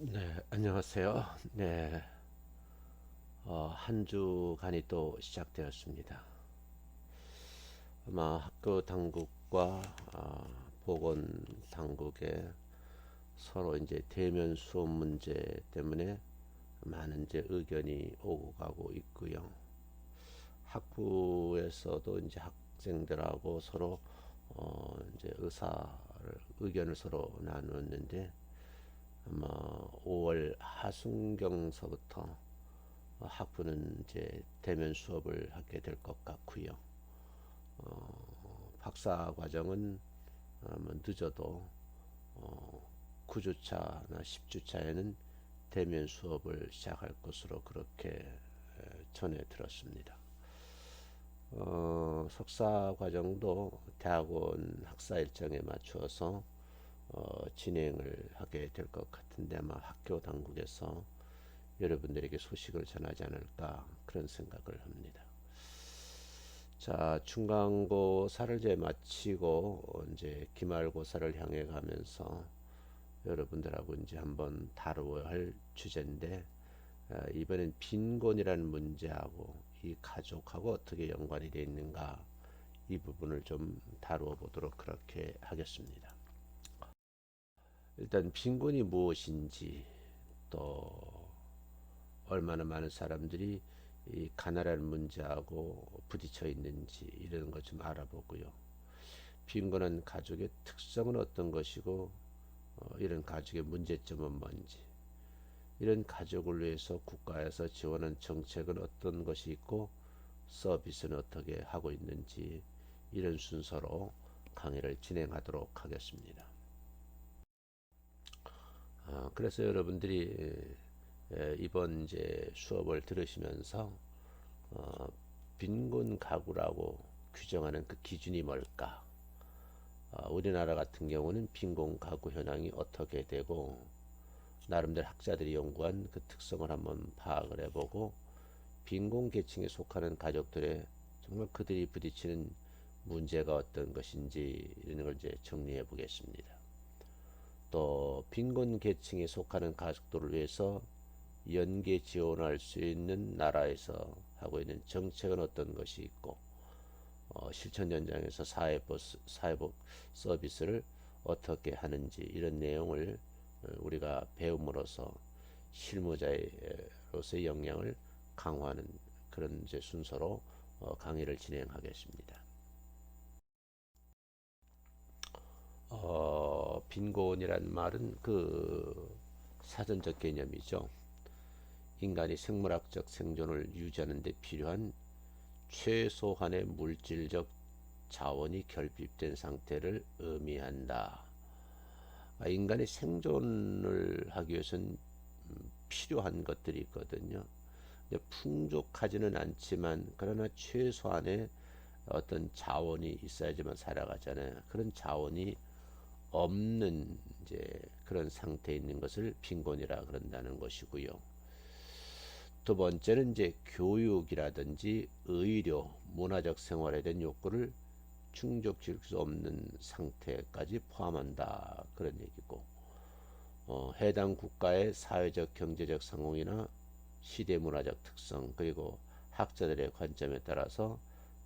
네, 안녕하세요. 네, 한 주간이 또 시작되었습니다. 아마 학교 당국과 보건 당국의 서로 이제 대면 수업 문제 때문에 많은 이제 의견이 오고 가고 있고요. 학부에서도 이제 학생들하고 서로 이제 의견을 서로 나누었는데 아마 5월 하순경서부터 학부는 이제 대면 수업을 하게 될 것 같고요. 박사 과정은 뭐 늦어도 9주차나 10주차에는 대면 수업을 시작할 것으로 그렇게 전해 들었습니다. 석사 과정도 대학원 학사 일정에 맞추어서 진행을 하게 될 것 같은데 아마 학교 당국에서 여러분들에게 소식을 전하지 않을까 그런 생각을 합니다. 자, 중간고사를 이제 마치고 이제 기말고사를 향해 가면서 여러분들하고 이제 한번 다루어야 할 주제인데 이번엔 빈곤이라는 문제하고 이 가족하고 어떻게 연관이 되어 있는가 이 부분을 좀 다루어 보도록 그렇게 하겠습니다. 일단 빈곤이 무엇인지 또 얼마나 많은 사람들이 이 가난한 문제하고 부딪혀 있는지 이런 것 좀 알아보고요. 빈곤한 가족의 특성은 어떤 것이고 이런 가족의 문제점은 뭔지 이런 가족을 위해서 국가에서 지원한 정책은 어떤 것이 있고 서비스는 어떻게 하고 있는지 이런 순서로 강의를 진행하도록 하겠습니다. 그래서 여러분들이 이번 이제 수업을 들으시면서 어, 빈곤 가구라고 규정하는 그 기준이 뭘까? 우리나라 같은 경우는 빈곤 가구 현황이 어떻게 되고 나름대로 학자들이 연구한 그 특성을 한번 파악을 해보고 빈곤 계층에 속하는 가족들의 정말 그들이 부딪히는 문제가 어떤 것인지 이런 걸 이제 정리해 보겠습니다. 또 빈곤 계층에 속하는 가족들을 위해서 연계 지원할 수 있는 나라에서 하고 있는 정책은 어떤 것이 있고 실천 현장에서 사회복 서비스를 어떻게 하는지 이런 내용을 우리가 배움으로써 실무자로서의 역량을 강화하는 그런 이제 순서로 강의를 진행하겠습니다. 빈곤이란 말은 그 사전적 개념이죠. 인간이 생물학적 생존을 유지하는 데 필요한 최소한의 물질적 자원이 결핍된 상태를 의미한다. 인간이 생존을 하기 위해서는 필요한 것들이 있거든요. 풍족하지는 않지만 그러나 최소한의 어떤 자원이 있어야지만 살아가잖아요. 그런 자원이 없는 이제 그런 상태에 있는 것을 빈곤이라 그런다는 것이고요. 두 번째는 이제 교육이라든지 의료, 문화적 생활에 대한 욕구를 충족시킬 수 없는 상태까지 포함한다 그런 얘기고 해당 국가의 사회적 경제적 상황이나 시대 문화적 특성 그리고 학자들의 관점에 따라서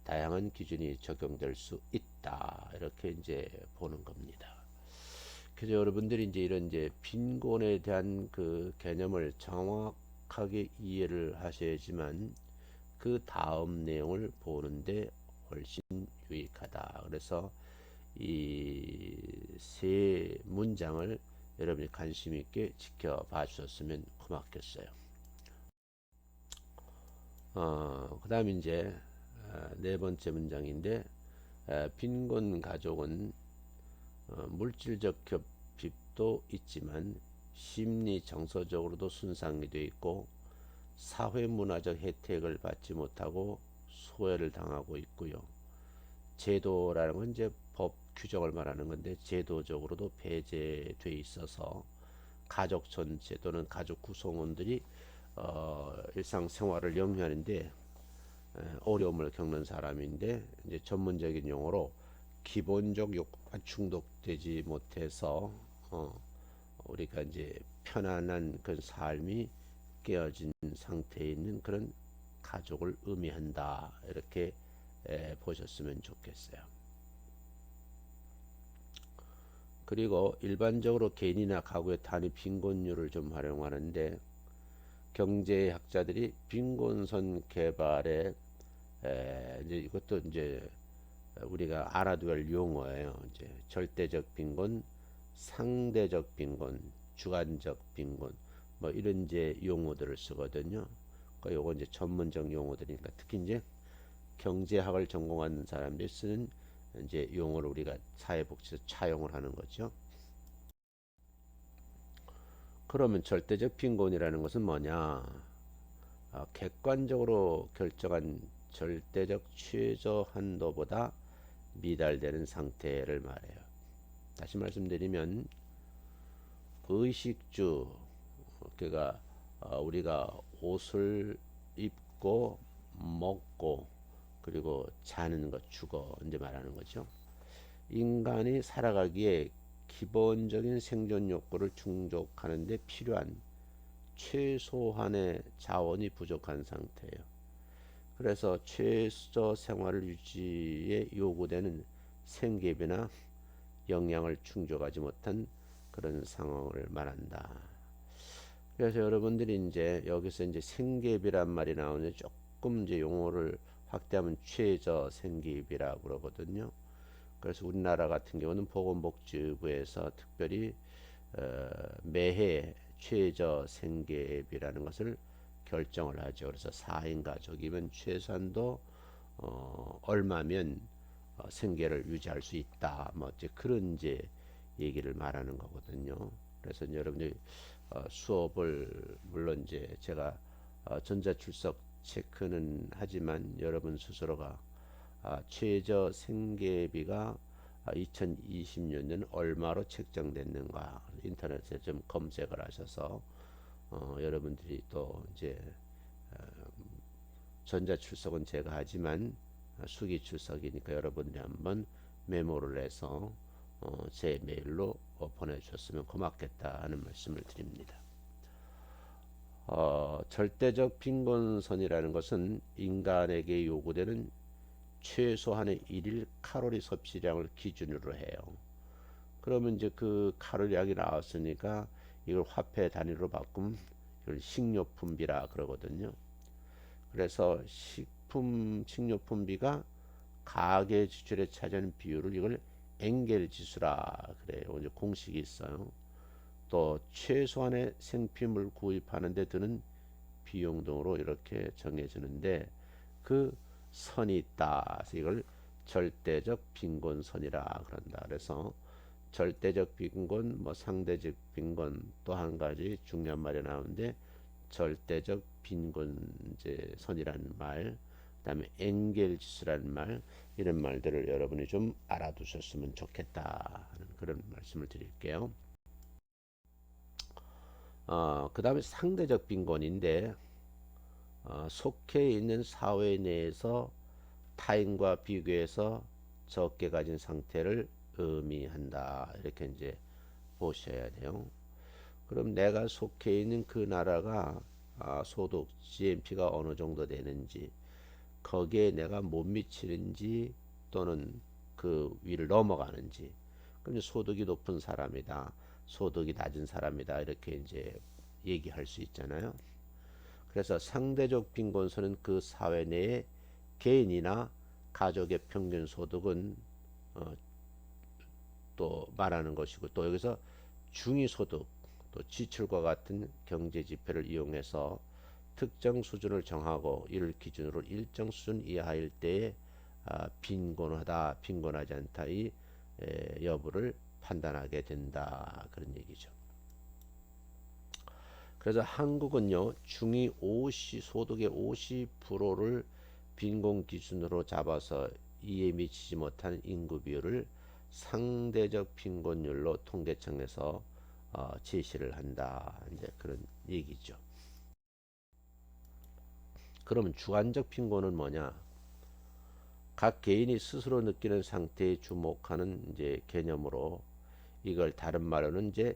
다양한 기준이 적용될 수 있다 이렇게 이제 보는 겁니다. 그래서 여러분들이 이제 이런 이제 빈곤에 대한 그 개념을 정확하게 이해를 하셔야지만 그 다음 내용을 보는데 훨씬 유익하다. 그래서 이 세 문장을 여러분이 관심 있게 지켜봐 주셨으면 고맙겠어요. 그다음 이제 네 번째 문장인데 빈곤 가족은 물질적 결핍도 있지만 심리 정서적으로도 손상이 되어 있고 사회 문화적 혜택을 받지 못하고 소외를 당하고 있고요. 제도라는 건 이제 법 규정을 말하는 건데 제도적으로도 배제돼 있어서 가족전 제도는 가족 구성원들이 일상생활을 영위하는데 어려움을 겪는 사람인데 이제 전문적인 용어로 기본적 욕구가 충족되지 못해서 어, 우리가 이제 편안한 그 삶이 깨어진 상태에 있는 그런 가족을 의미한다. 이렇게 보셨으면 좋겠어요. 그리고 일반적으로 개인이나 가구의 단위 빈곤율을 좀 활용하는데 경제학자들이 빈곤선 개발에 이제 이것도 이제 우리가 알아둬야 할 용어예요. 이제 절대적 빈곤, 상대적 빈곤, 주관적 빈곤 뭐 이런 이제 용어들을 쓰거든요. 그러니까 요거 이제 전문적 용어들이니까 특히 이제 경제학을 전공한 사람들이 쓰는 이제 용어를 우리가 사회복지에서 차용을 하는 거죠. 그러면 절대적 빈곤이라는 것은 뭐냐? 객관적으로 결정한 절대적 최저 한도보다 미달되는 상태를 말해요. 다시 말씀드리면 의식주, 그러니까 우리가 옷을 입고 먹고 그리고 자는 것, 주거 이제 말하는 거죠. 인간이 살아가기에 기본적인 생존 욕구를 충족하는 데 필요한 최소한의 자원이 부족한 상태예요. 그래서 최저 생활을 유지에 요구되는 생계비나 영양을 충족하지 못한 그런 상황을 말한다. 그래서 여러분들이 이제 여기서 이제 생계비란 말이 나오는데 조금 이제 용어를 확대하면 최저 생계비라고 그러거든요. 그래서 우리나라 같은 경우는 보건복지부에서 특별히 매해 최저 생계비라는 것을 결정을 하죠. 그래서 4인 가족이면 최소한도 얼마면 생계를 유지할 수 있다. 뭐 이제 그런 이제 얘기를 말하는 거거든요. 그래서 이제 여러분들이 수업을 물론 이제 제가 전자출석 체크는 하지만 여러분 스스로가 최저 생계비가 2020년에는 얼마로 책정됐는가 인터넷에 좀 검색을 하셔서 여러분들이 또 이제 전자출석은 제가 하지만 수기 출석이니까 여러분들이 한번 메모를 해서 제 메일로 보내주셨으면 고맙겠다 하는 말씀을 드립니다. 절대적 빈곤선이라는 것은 인간에게 요구되는 최소한의 일일 칼로리 섭취량을 기준으로 해요. 그러면 이제 그 칼로리량이 나왔으니까 이걸 화폐 단위로 바꾸면 이걸 식료품비라 그러거든요. 그래서 식료품비가 가계 지출에 차지하는 비율을 이걸 엥겔 지수라 그래요. 이제 공식이 있어요. 또 최소한의 생필물 구입하는 데 드는 비용 등으로 이렇게 정해지는데 그 선이 있다. 그래서 이걸 절대적 빈곤선이라 그런다. 그래서 절대적 빈곤, 뭐 상대적 빈곤 또 한 가지 중요한 말이 나오는데 절대적 빈곤선이라는 말, 그다음에 엥겔 지수라는 말 이런 말들을 여러분이 좀 알아두셨으면 좋겠다 하는 그런 말씀을 드릴게요. 그다음에 상대적 빈곤인데 속해 있는 사회 내에서 타인과 비교해서 적게 가진 상태를 의미한다. 이렇게 이제 보셔야 돼요. 그럼 내가 속해 있는 그 나라가 소득 GNP가 어느 정도 되는지 거기에 내가 못 미치는지 또는 그 위를 넘어가는지 그럼 소득이 높은 사람이다. 소득이 낮은 사람이다. 이렇게 이제 얘기할 수 있잖아요. 그래서 상대적 빈곤선은 그 사회 내에 개인이나 가족의 평균 소득은 또 말하는 것이고 또 여기서 중위소득 또 지출과 같은 경제 지표를 이용해서 특정 수준을 정하고 이를 기준으로 일정 수준 이하일 때에 빈곤하다, 빈곤하지 않다 이 여부를 판단하게 된다 그런 얘기죠. 그래서 한국은요 중위 50 소득의 50%를 빈곤 기준으로 잡아서 이에 미치지 못하는 인구 비율을 상대적 빈곤율로 통계청에서 제시를 한다 이제 그런 얘기죠. 그러면 주관적 빈곤은 뭐냐? 각 개인이 스스로 느끼는 상태에 주목하는 이제 개념으로 이걸 다른 말로는 이제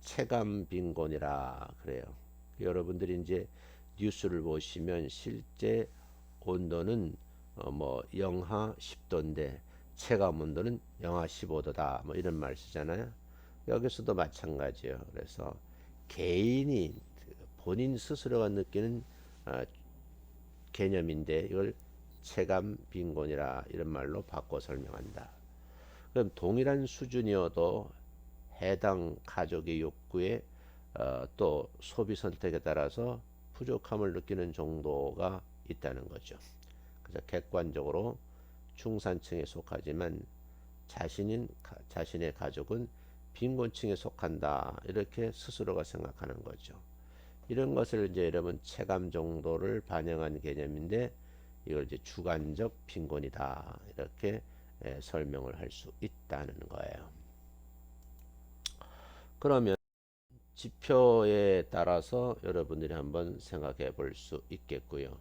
체감 빈곤이라 그래요. 여러분들이 이제 뉴스를 보시면 실제 온도는 뭐 영하 10도인데 체감 온도는 영하 15도다 뭐 이런 말 쓰잖아요. 여기서도 마찬가지예요. 그래서 개인이 본인 스스로가 느끼는 어, 개념인데 이걸 체감 빈곤이라 이런 말로 바꿔 설명한다. 그럼 동일한 수준이어도 해당 가족의 욕구에 또 소비 선택에 따라서 부족함을 느끼는 정도가 있다는 거죠. 그래서 객관적으로 중산층에 속하지만 자신의 가족은 빈곤층에 속한다 이렇게 스스로가 생각하는 거죠. 이런 것을 이제 여러분 체감 정도를 반영한 개념인데 이걸 이제 주관적 빈곤이다 이렇게 설명을 할 수 있다는 거예요. 그러면 지표에 따라서 여러분들이 한번 생각해 볼 수 있겠고요.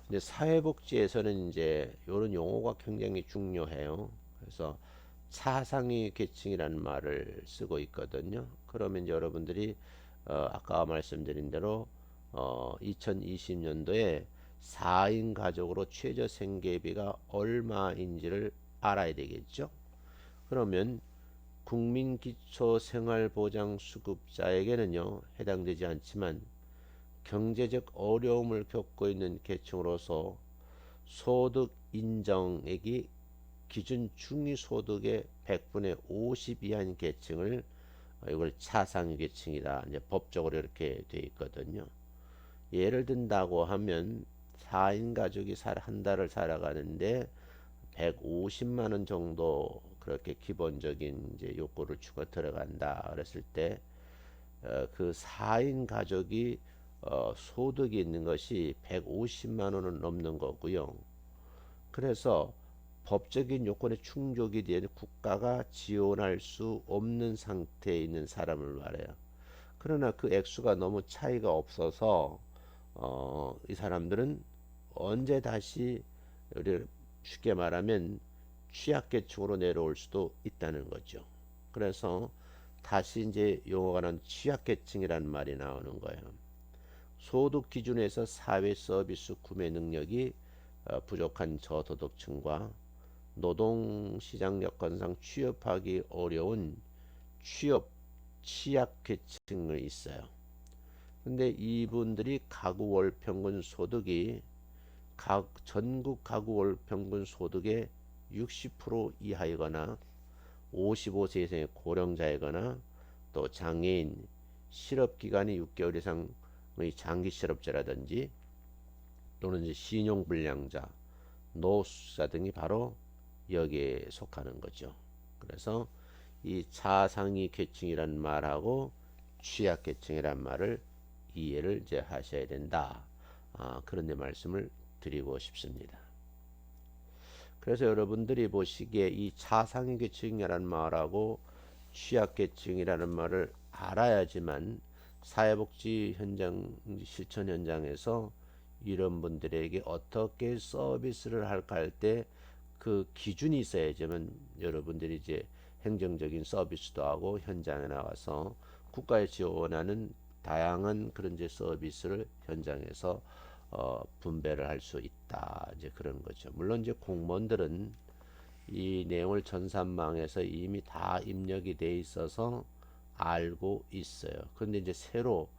근데 사회복지에서는 이제 이런 용어가 굉장히 중요해요. 그래서 차상위 계층이라는 말을 쓰고 있거든요. 그러면 이제 여러분들이 아까 말씀드린 대로 2020년도에 4인 가족으로 최저 생계비가 얼마인지를 알아야 되겠죠. 그러면 국민기초생활보장수급자에게는요 해당되지 않지만 경제적 어려움을 겪고 있는 계층으로서 소득 인정액이 기준 중위소득의 100분의 50 이하인 계층을 이걸 차상위 계층이다. 이제 법적으로 이렇게 돼 있거든요. 예를 든다고 하면 4인 가족이 한 달을 살아가는데 150만 원 정도 그렇게 기본적인 이제 욕구를 추가 들어간다 그랬을 때 그 4인 가족이 소득이 있는 것이 150만 원은 넘는 거고요. 그래서 법적인 요건에 충족이 된 국가가 지원할 수 없는 상태에 있는 사람을 말해요. 그러나 그 액수가 너무 차이가 없어서 이 사람들은 언제 다시 우리 쉽게 말하면 취약계층으로 내려올 수도 있다는 거죠. 그래서 다시 이제 용어가 난 취약계층이라는 말이 나오는 거예요. 소득 기준에서 사회 서비스 구매 능력이 부족한 저소득층과 노동시장 여건상 취업하기 어려운 취업 취약계층이 있어요. 근데 이분들이 가구 월 평균 소득이 전국 가구 월 평균 소득의 60% 이하이거나 55세 이상의 고령자이거나 또 장애인, 실업기간이 6개월 이상의 장기 실업자라든지 또는 이제 신용불량자, 노숙자 등이 바로 여기에 속하는 거죠. 그래서 이 차상위 계층이란 말하고 취약계층이란 말을 이해를 이제 하셔야 된다. 그런 데 말씀을 드리고 싶습니다. 그래서 여러분들이 보시기에 이 차상위 계층이라는 말하고 취약계층이라는 말을 알아야지만 사회복지 현장 실천 현장에서 이런 분들에게 어떻게 서비스를 할까 할 때 그 기준이 있어야지만 여러분들이 이제 행정적인 서비스도 하고 현장에 나와서 국가에 지원하는 다양한 그런 이제 서비스를 현장에서 분배를 할 수 있다. 이제 그런 거죠. 물론 이제 공무원들은 이 내용을 전산망에서 이미 다 입력이 돼 있어서 알고 있어요. 그런데 이제 새로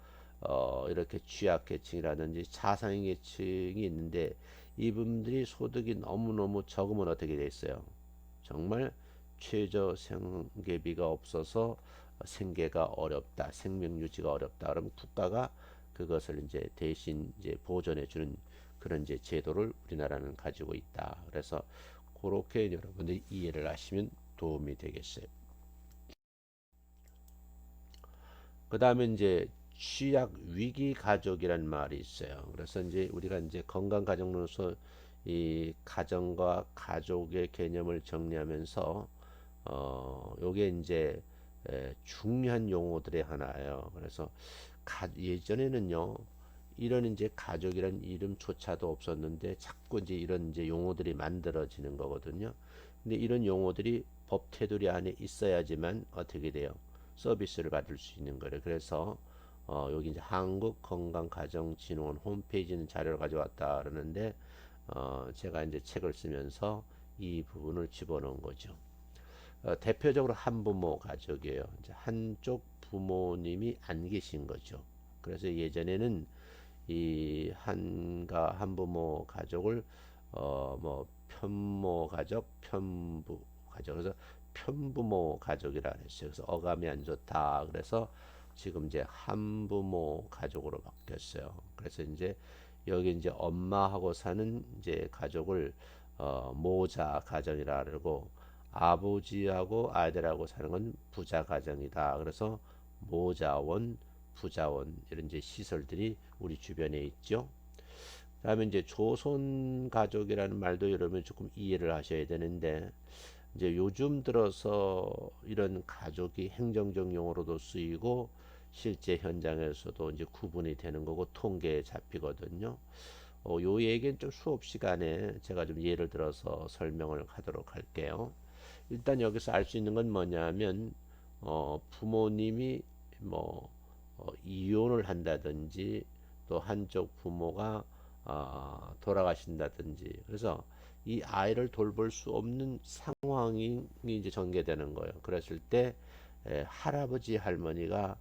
이렇게 취약계층이라든지 차상위 계층이 있는데 이분들이 소득이 너무너무 적으면 어떻게 돼 있어요? 정말 최저 생계비가 없어서 생계가 어렵다, 생명 유지가 어렵다. 그러면 국가가 그것을 이제 대신 이제 보전해 주는 그런 이제 제도를 우리나라는 가지고 있다. 그래서 그렇게 여러분들이 이해를 하시면 도움이 되겠어요. 그 다음에 이제 취약 위기 가족이란 말이 있어요. 그래서 이제 우리가 이제 건강 가정론에서 이 가정과 가족의 개념을 정리하면서 요게 이제 중요한 용어들의 하나예요. 그래서 예전에는요 이런 이제 가족이란 이름조차도 없었는데 자꾸 이제 이런 이제 용어들이 만들어지는 거거든요. 근데 이런 용어들이 법 테두리 안에 있어야지만 어떻게 돼요? 서비스를 받을 수 있는 거예요. 그래서 여기 이제 한국건강가정진흥원 홈페이지 있는 자료를 가져왔다 그러는데 제가 이제 책을 쓰면서 이 부분을 집어넣은 거죠. 대표적으로 한부모 가족이에요. 이제 한쪽 부모님이 안 계신 거죠. 그래서 예전에는 이 한부모 가족을 뭐 편모 가족, 편부 가족, 그래서 편부모 가족이라 그랬어요. 그래서 어감이 안 좋다. 그래서 지금 이제 한부모 가족으로 바뀌었어요. 그래서 이제 여기 이제 엄마하고 사는 이제 가족을 모자 가정이라 그러고, 아버지하고 아이들하고 사는 건 부자 가정이다. 그래서 모자원, 부자원 이런 이제 시설들이 우리 주변에 있죠. 그다음에 이제 조선 가족이라는 말도 여러분 조금 이해를 하셔야 되는데, 이제 요즘 들어서 이런 가족이 행정적 용어로도 쓰이고 실제 현장에서도 이제 구분이 되는 거고 통계에 잡히거든요. 요 얘기는 좀 수업 시간에 제가 좀 예를 들어서 설명을 하도록 할게요. 일단 여기서 알 수 있는 건 뭐냐면 부모님이 뭐 이혼을 한다든지 또 한쪽 부모가 돌아가신다든지, 그래서 이 아이를 돌볼 수 없는 상황이 이제 전개되는 거예요. 그랬을 때 할아버지 할머니가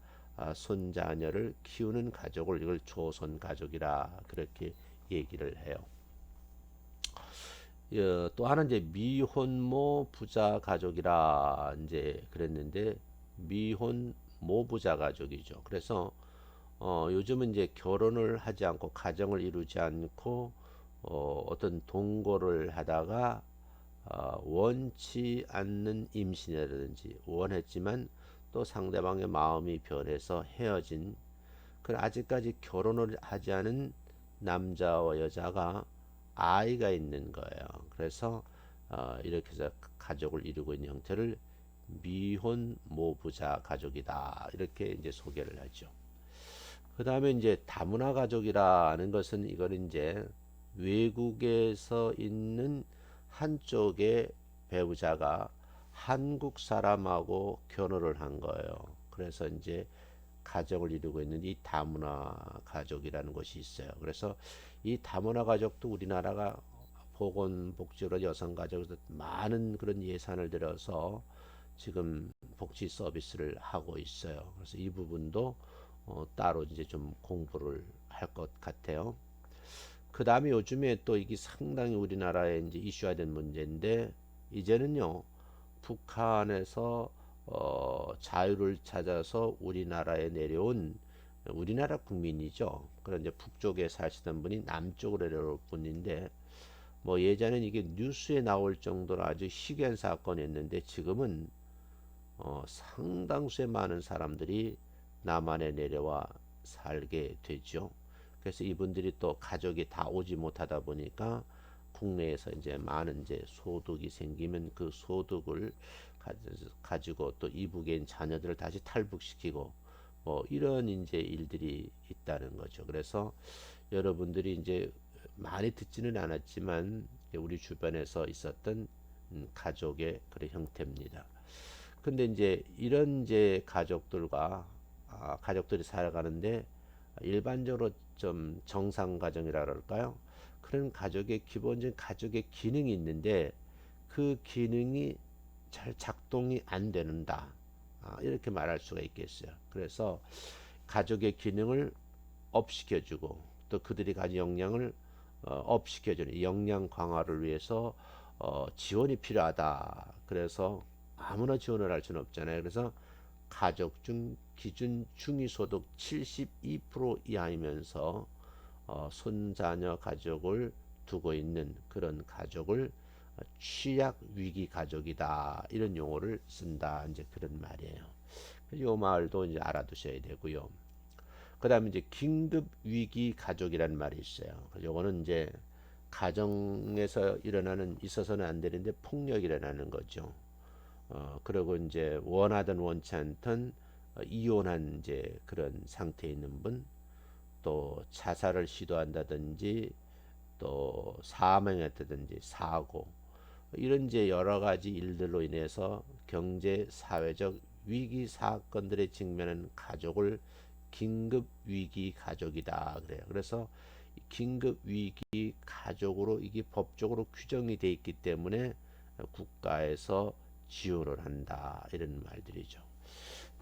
손자녀를 키우는 가족을 이걸 조선 가족이라 그렇게 얘기를 해요. 또 하나 이제 미혼모 부자 가족이라 이제 그랬는데, 미혼 모부자 가족이죠. 그래서 요즘은 이제 결혼을 하지 않고 가정을 이루지 않고 어떤 동거를 하다가 원치 않는 임신이라든지 원했지만 또 상대방의 마음이 변해서 헤어진, 그 아직까지 결혼을 하지 않은 남자와 여자가 아이가 있는 거예요. 그래서 이렇게 해서 가족을 이루고 있는 형태를 미혼 모부자 가족이다 이렇게 이제 소개를 하죠. 그 다음에 이제 다문화 가족이라는 것은 이거는 이제 외국에서 있는 한쪽의 배우자가 한국 사람하고 결혼을 한 거예요. 그래서 이제 가정을 이루고 있는 이 다문화 가족이라는 것이 있어요. 그래서 이 다문화 가족도 우리나라가 보건복지로 여성가족에서 많은 그런 예산을 들여서 지금 복지 서비스를 하고 있어요. 그래서 이 부분도 따로 이제 좀 공부를 할 것 같아요. 그 다음에 요즘에 또 이게 상당히 우리나라에 이제 이슈화된 문제인데, 이제는요 북한에서 자유를 찾아서 우리나라에 내려온 우리나라 국민이죠. 그런 이제 북쪽에 사시던 분이 남쪽으로 내려올 분인데, 뭐 예전엔 이게 뉴스에 나올 정도로 아주 희귀한 사건이었는데 지금은 상당수의 많은 사람들이 남한에 내려와 살게 되죠. 그래서 이분들이 또 가족이 다 오지 못하다 보니까 국내에서 이제 많은 이제 소득이 생기면 그 소득을 가지고 또 이북에 있는 자녀들을 다시 탈북시키고 뭐 이런 이제 일들이 있다는 거죠. 그래서 여러분들이 이제 많이 듣지는 않았지만 우리 주변에서 있었던 가족의 그런 형태입니다. 근데 이제 이런 이제 가족들이 살아가는데 일반적으로 좀 정상 가정이라 그럴까요? 그런 가족의 기본적인 가족의 기능이 있는데 그 기능이 잘 작동이 안 되는다. 이렇게 말할 수가 있겠어요. 그래서 가족의 기능을 업시켜주고 또 그들이 가진 역량을 업시켜주는 역량 강화를 위해서 지원이 필요하다. 그래서 아무나 지원을 할 수는 없잖아요. 그래서 가족 중 기준 중위소득 72% 이하이면서 손자녀 가족을 두고 있는 그런 가족을 취약 위기 가족이다 이런 용어를 쓴다 이제 그런 말이에요. 이 말도 이제 알아두셔야 되고요. 그다음에 이제 긴급 위기 가족이라는 말이 있어요. 요거는 이제 가정에서 있어서는 안 되는데 폭력이 일어나는 거죠. 그리고 이제 원하든 원치 않든 이혼한 이제 그런 상태에 있는 분, 또 자살을 시도한다든지 또 사망했다든지 사고, 이런 이제 여러 가지 일들로 인해서 경제 사회적 위기 사건들에 직면한 가족을 긴급 위기 가족이다 그래요. 그래서 긴급 위기 가족으로 이게 법적으로 규정이 돼 있기 때문에 국가에서 지원을 한다 이런 말들이죠.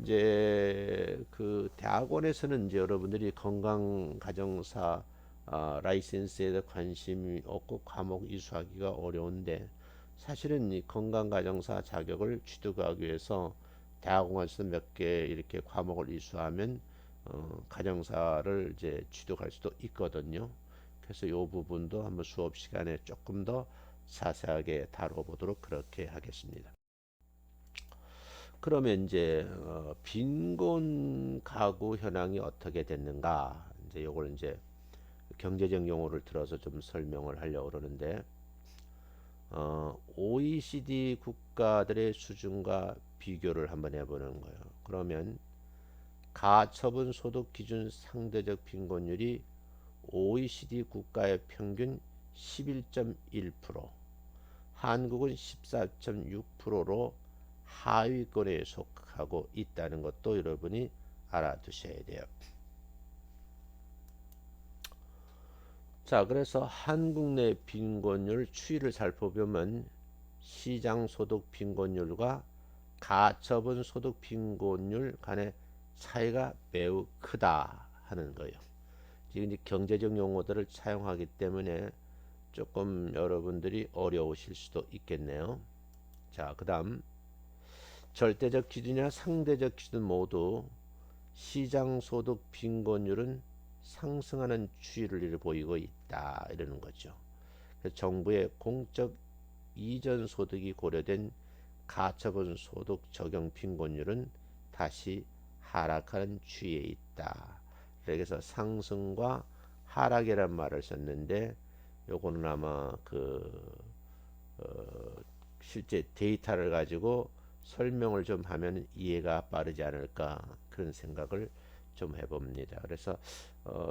이제 그 대학원에서는 이제 여러분들이 건강 가정사 라이센스에 대해 관심이 없고 과목 이수하기가 어려운데 사실은 이 건강 가정사 자격을 취득하기 위해서 대학원에서 몇 개 이렇게 과목을 이수하면 가정사를 이제 취득할 수도 있거든요. 그래서 이 부분도 한번 수업 시간에 조금 더 자세하게 다뤄보도록 그렇게 하겠습니다. 그러면 이제 빈곤 가구 현황이 어떻게 됐는가? 이제 요걸 이제 경제적 용어를 들어서 좀 설명을 하려고 그러는데 OECD 국가들의 수준과 비교를 한번 해보는 거예요. 그러면 가처분 소득 기준 상대적 빈곤율이 OECD 국가의 평균 11.1%, 한국은 14.6%로 하위권에 속하고 있다는 것도 여러분이 알아두셔야 돼요. 자, 그래서 한국 내 빈곤율 추이를 살펴보면 시장 소득 빈곤율과 가처분 소득 빈곤율 간의 차이가 매우 크다 하는 거예요. 지금 이제 경제적 용어들을 사용하기 때문에 조금 여러분들이 어려우실 수도 있겠네요. 자, 그다음 절대적 기준이나 상대적 기준 모두 시장 소득 빈곤율은 상승하는 추이를 보이고 있다 이러는 거죠. 그래서 정부의 공적 이전 소득이 고려된 가처분 소득 적용 빈곤율은 다시 하락하는 추이에 있다. 그래서 상승과 하락이란 말을 썼는데 요거는 아마 어, 실제 데이터를 가지고 설명을 좀 하면 이해가 빠르지 않을까 그런 생각을 좀 해봅니다. 그래서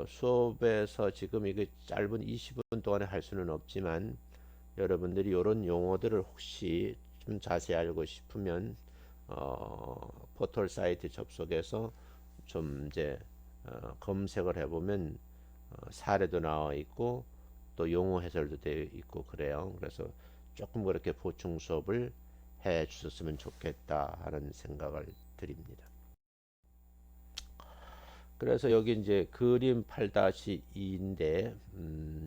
수업에서 지금 이게 짧은 20분 동안에 할 수는 없지만 여러분들이 이런 용어들을 혹시 좀 자세히 알고 싶으면 포털 사이트 접속해서 좀 이제 검색을 해보면 사례도 나와 있고 또 용어 해설도 되어 있고 그래요. 그래서 조금 그렇게 보충 수업을 해 주셨으면 좋겠다 하는 생각을 드립니다. 그래서 여기 이제 그림 8-2인데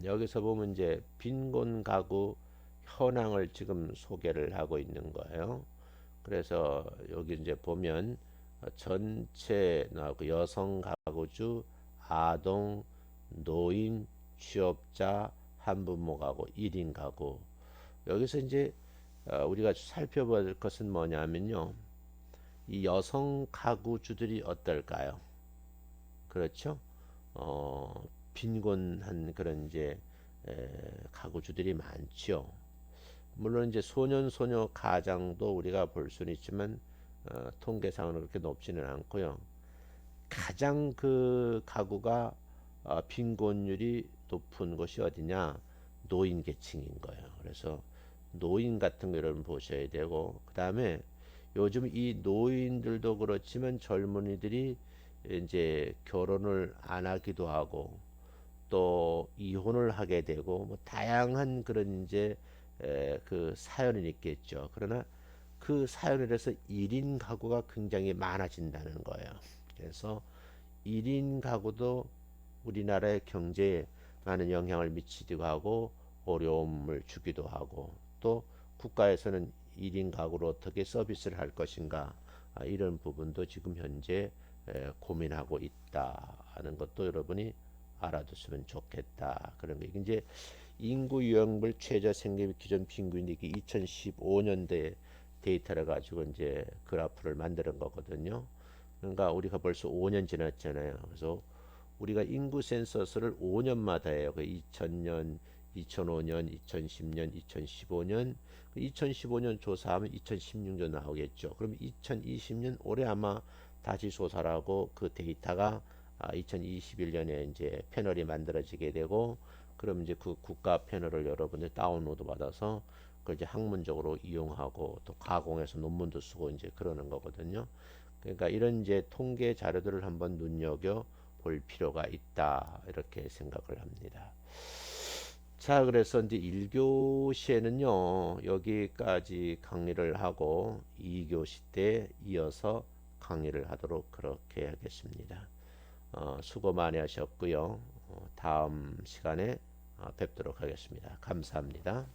여기서 보면 이제 빈곤 가구 현황을 지금 소개를 하고 있는 거예요. 그래서 여기 이제 보면 전체 나오고 여성 가구주, 아동, 노인, 취업자, 한부모 가구, 1인 가구. 여기서 이제 우리가 살펴볼 것은 뭐냐면요. 이 여성 가구주들이 어떨까요? 그렇죠? 빈곤한 그런 이제 가구주들이 많죠. 물론 이제 소년 소녀 가장도 우리가 볼 수는 있지만 통계상으로 그렇게 높지는 않고요. 가장 그 가구가 빈곤율이 높은 곳이 어디냐? 노인 계층인 거예요. 그래서 노인 같은 거 여러분 보셔야 되고 그 다음에 요즘 이 노인들도 그렇지만 젊은이들이 이제 결혼을 안 하기도 하고 또 이혼을 하게 되고 뭐 다양한 그런 이제 그 사연이 있겠죠. 그러나 그 사연에서 1인 가구가 굉장히 많아진다는 거예요. 그래서 1인 가구도 우리나라의 경제에 많은 영향을 미치기도 하고 어려움을 주기도 하고 또 국가에서는 1인 가구로 어떻게 서비스를 할 것인가 이런 부분도 지금 현재 고민하고 있다 하는 것도 여러분이 알아두시면 좋겠다. 그런 게 이제 인구 유형별 최저 생계비 기준 빈곤이 2015년대 데이터를 가지고 이제 그래프를 만드는 거거든요. 그러니까 우리가 벌써 5년 지났잖아요. 그래서 우리가 인구 센서스를 5년마다 해요. 그 2000년, 2005년, 2010년, 2015년, 2015년 조사하면 2016년 나오겠죠. 그럼 2020년 올해 아마 다시 조사를 하고 그 데이터가 2021년에 이제 패널이 만들어지게 되고 그럼 이제 그 국가 패널을 여러분들 다운로드 받아서 그 이제 학문적으로 이용하고 또 가공해서 논문도 쓰고 이제 그러는 거거든요. 그러니까 이런 이제 통계 자료들을 한번 눈여겨 볼 필요가 있다 이렇게 생각을 합니다. 자, 그래서 이제 1교시에는요 여기까지 강의를 하고 2교시 때 이어서 강의를 하도록 그렇게 하겠습니다. 수고 많이 하셨고요. 다음 시간에 뵙도록 하겠습니다. 감사합니다.